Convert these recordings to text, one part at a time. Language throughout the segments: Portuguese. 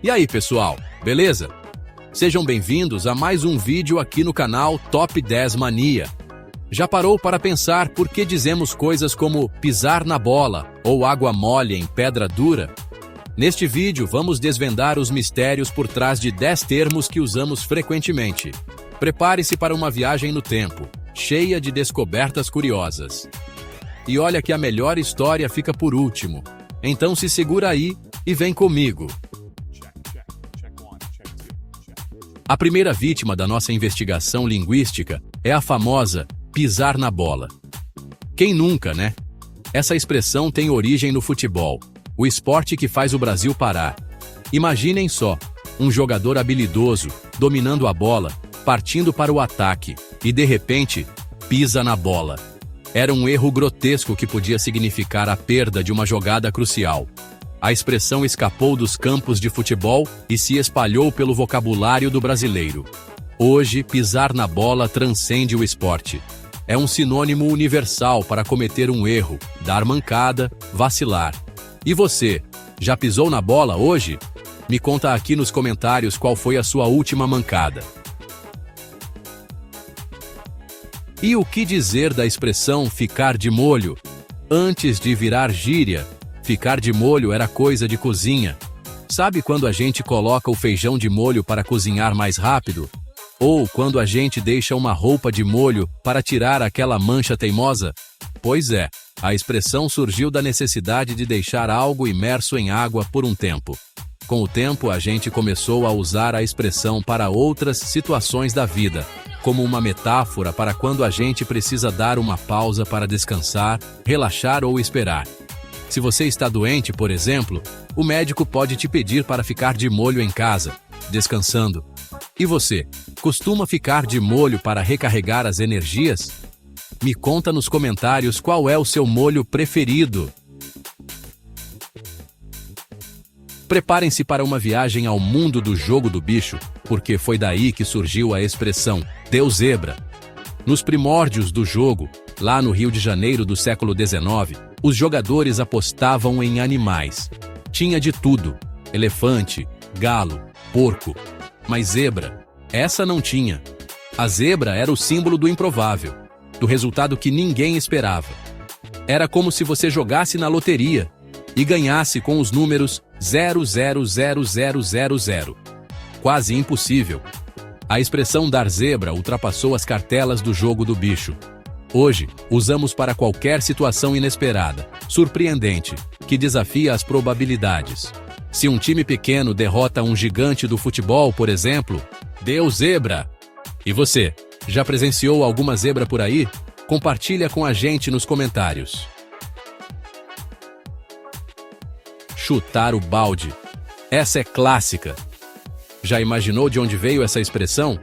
E aí, pessoal, beleza? Sejam bem-vindos a mais um vídeo aqui no canal Top 10 Mania. Já parou para pensar por que dizemos coisas como pisar na bola ou água mole em pedra dura? Neste vídeo, vamos desvendar os mistérios por trás de 10 termos que usamos frequentemente. Prepare-se para uma viagem no tempo, cheia de descobertas curiosas. E olha que a melhor história fica por último. Então se segura aí e vem comigo. A primeira vítima da nossa investigação linguística é a famosa pisar na bola. Quem nunca, né? Essa expressão tem origem no futebol, o esporte que faz o Brasil parar. Imaginem só, um jogador habilidoso, dominando a bola, partindo para o ataque, e de repente, pisa na bola. Era um erro grotesco que podia significar a perda de uma jogada crucial. A expressão escapou dos campos de futebol e se espalhou pelo vocabulário do brasileiro. Hoje, pisar na bola transcende o esporte. É um sinônimo universal para cometer um erro, dar mancada, vacilar. E você, já pisou na bola hoje? Me conta aqui nos comentários qual foi a sua última mancada. E o que dizer da expressão ficar de molho? Antes de virar gíria, ficar de molho era coisa de cozinha. Sabe quando a gente coloca o feijão de molho para cozinhar mais rápido? Ou quando a gente deixa uma roupa de molho para tirar aquela mancha teimosa? Pois é, a expressão surgiu da necessidade de deixar algo imerso em água por um tempo. Com o tempo, a gente começou a usar a expressão para outras situações da vida, como uma metáfora para quando a gente precisa dar uma pausa para descansar, relaxar ou esperar. Se você está doente, por exemplo, o médico pode te pedir para ficar de molho em casa, descansando. E você, costuma ficar de molho para recarregar as energias? Me conta nos comentários qual é o seu molho preferido. Preparem-se para uma viagem ao mundo do jogo do bicho, porque foi daí que surgiu a expressão "deu zebra". Nos primórdios do jogo, lá no Rio de Janeiro do século XIX, os jogadores apostavam em animais. Tinha de tudo: elefante, galo, porco. Mas zebra, essa não tinha. A zebra era o símbolo do improvável, do resultado que ninguém esperava. Era como se você jogasse na loteria e ganhasse com os números 000000. Quase impossível. A expressão dar zebra ultrapassou as cartelas do jogo do bicho. Hoje, usamos para qualquer situação inesperada, surpreendente, que desafia as probabilidades. Se um time pequeno derrota um gigante do futebol, por exemplo, deu zebra. E você, já presenciou alguma zebra por aí? Compartilha com a gente nos comentários. Chutar o balde. Essa é clássica. Já imaginou de onde veio essa expressão?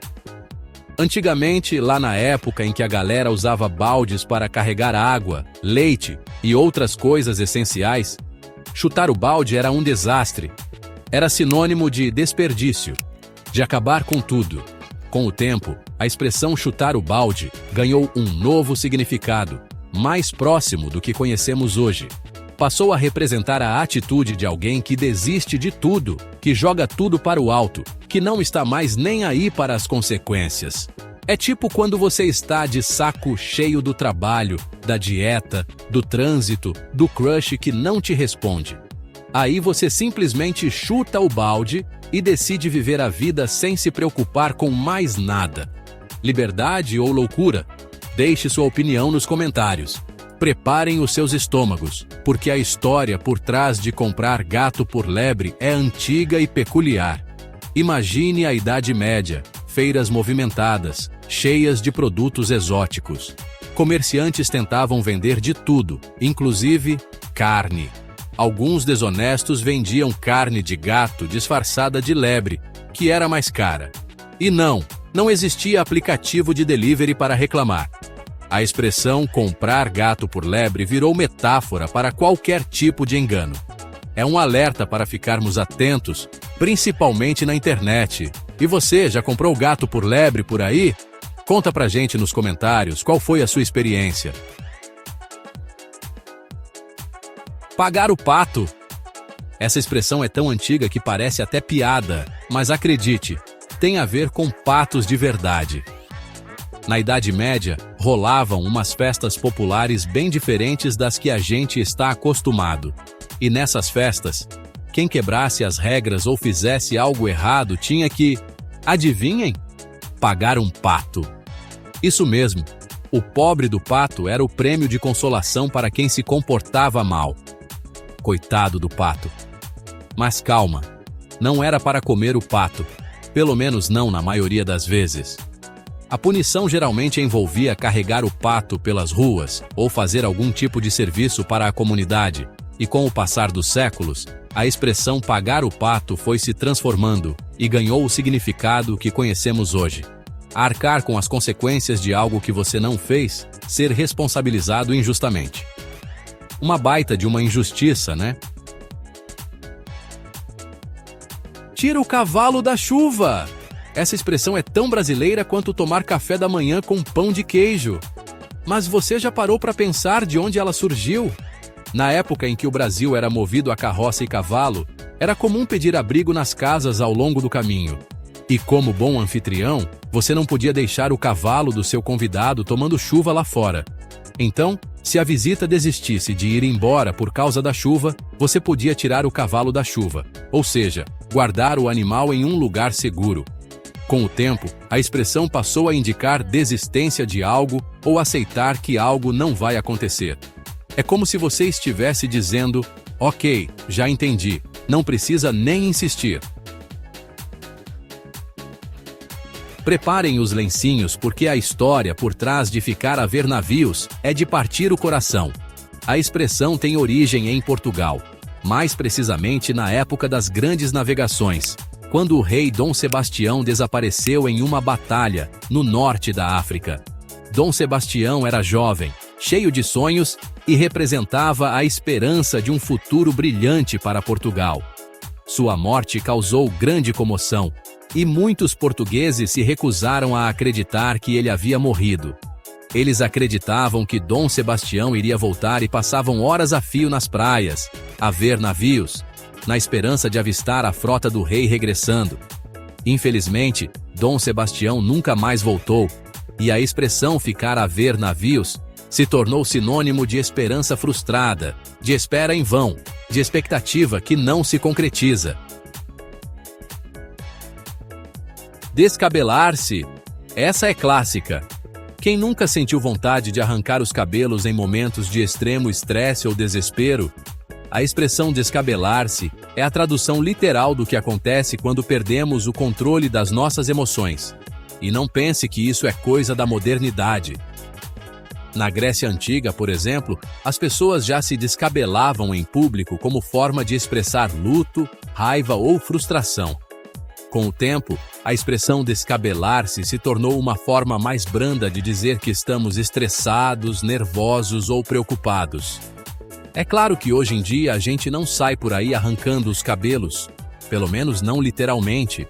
Antigamente, lá na época em que a galera usava baldes para carregar água, leite e outras coisas essenciais, chutar o balde era um desastre. Era sinônimo de desperdício, de acabar com tudo. Com o tempo, a expressão chutar o balde ganhou um novo significado, mais próximo do que conhecemos hoje. Passou a representar a atitude de alguém que desiste de tudo, que joga tudo para o alto, que não está mais nem aí para as consequências. É tipo quando você está de saco cheio do trabalho, da dieta, do trânsito, do crush que não te responde. Aí você simplesmente chuta o balde e decide viver a vida sem se preocupar com mais nada. Liberdade ou loucura? Deixe sua opinião nos comentários. Preparem os seus estômagos, porque a história por trás de comprar gato por lebre é antiga e peculiar. Imagine a Idade Média, feiras movimentadas, cheias de produtos exóticos. Comerciantes tentavam vender de tudo, inclusive carne. Alguns desonestos vendiam carne de gato disfarçada de lebre, que era mais cara. E não existia aplicativo de delivery para reclamar. A expressão comprar gato por lebre virou metáfora para qualquer tipo de engano. É um alerta para ficarmos atentos, principalmente na internet. E você, já comprou gato por lebre por aí? Conta pra gente nos comentários qual foi a sua experiência. Pagar o pato. Essa expressão é tão antiga que parece até piada, mas acredite, tem a ver com patos de verdade. Na Idade Média, rolavam umas festas populares bem diferentes das que a gente está acostumado. E nessas festas, quem quebrasse as regras ou fizesse algo errado tinha que, adivinhem? Pagar um pato. Isso mesmo, o pobre do pato era o prêmio de consolação para quem se comportava mal. Coitado do pato. Mas calma, não era para comer o pato, pelo menos não na maioria das vezes. A punição geralmente envolvia carregar o pato pelas ruas ou fazer algum tipo de serviço para a comunidade, e com o passar dos séculos, a expressão pagar o pato foi se transformando e ganhou o significado que conhecemos hoje. Arcar com as consequências de algo que você não fez, ser responsabilizado injustamente. Uma baita de uma injustiça, né? Tira o cavalo da chuva! Essa expressão é tão brasileira quanto tomar café da manhã com pão de queijo. Mas você já parou para pensar de onde ela surgiu? Na época em que o Brasil era movido a carroça e cavalo, era comum pedir abrigo nas casas ao longo do caminho. E como bom anfitrião, você não podia deixar o cavalo do seu convidado tomando chuva lá fora. Então, se a visita desistisse de ir embora por causa da chuva, você podia tirar o cavalo da chuva, ou seja, guardar o animal em um lugar seguro. Com o tempo, a expressão passou a indicar desistência de algo ou aceitar que algo não vai acontecer. É como se você estivesse dizendo, ok, já entendi, não precisa nem insistir. Preparem os lencinhos porque a história por trás de ficar a ver navios é de partir o coração. A expressão tem origem em Portugal, mais precisamente na época das grandes navegações, quando o rei Dom Sebastião desapareceu em uma batalha no norte da África. Dom Sebastião era jovem, cheio de sonhos e representava a esperança de um futuro brilhante para Portugal. Sua morte causou grande comoção e muitos portugueses se recusaram a acreditar que ele havia morrido. Eles acreditavam que Dom Sebastião iria voltar e passavam horas a fio nas praias, a ver navios, na esperança de avistar a frota do rei regressando. Infelizmente, Dom Sebastião nunca mais voltou, e a expressão ficar a ver navios se tornou sinônimo de esperança frustrada, de espera em vão, de expectativa que não se concretiza. Descabelar-se. Essa é clássica. Quem nunca sentiu vontade de arrancar os cabelos em momentos de extremo estresse ou desespero? A expressão descabelar-se é a tradução literal do que acontece quando perdemos o controle das nossas emoções. E não pense que isso é coisa da modernidade. Na Grécia Antiga, por exemplo, as pessoas já se descabelavam em público como forma de expressar luto, raiva ou frustração. Com o tempo, a expressão descabelar-se se tornou uma forma mais branda de dizer que estamos estressados, nervosos ou preocupados. É claro que hoje em dia a gente não sai por aí arrancando os cabelos, pelo menos não literalmente,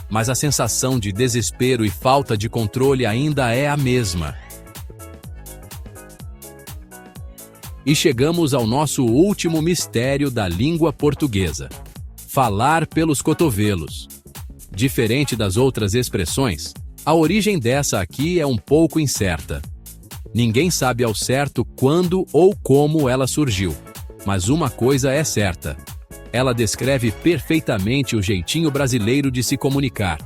mas a sensação de desespero e falta de controle ainda é a mesma. E chegamos ao nosso último mistério da língua portuguesa: falar pelos cotovelos. Diferente das outras expressões, a origem dessa aqui é um pouco incerta. Ninguém sabe ao certo quando ou como ela surgiu, mas uma coisa é certa: ela descreve perfeitamente o jeitinho brasileiro de se comunicar.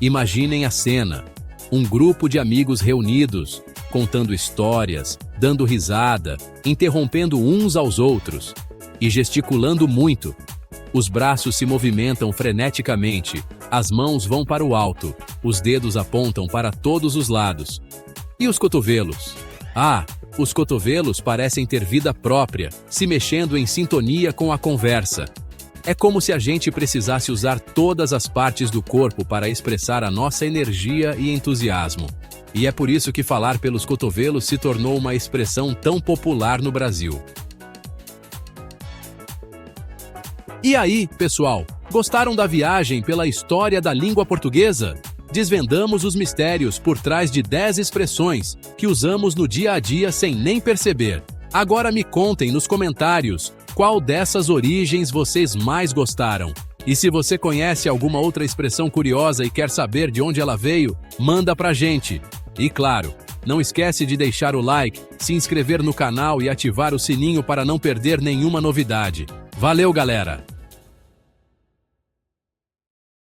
Imaginem a cena: um grupo de amigos reunidos, contando histórias, dando risada, interrompendo uns aos outros e gesticulando muito. Os braços se movimentam freneticamente, as mãos vão para o alto, os dedos apontam para todos os lados. E os cotovelos? Ah, os cotovelos parecem ter vida própria, se mexendo em sintonia com a conversa. É como se a gente precisasse usar todas as partes do corpo para expressar a nossa energia e entusiasmo. E é por isso que falar pelos cotovelos se tornou uma expressão tão popular no Brasil. E aí, pessoal, gostaram da viagem pela história da língua portuguesa? Desvendamos os mistérios por trás de 10 expressões que usamos no dia a dia sem nem perceber. Agora me contem nos comentários Qual dessas origens vocês mais gostaram? E se você conhece alguma outra expressão curiosa e quer saber de onde ela veio, manda pra gente. E claro, não esquece de deixar o like, se inscrever no canal e ativar o sininho para não perder nenhuma novidade. Valeu, galera!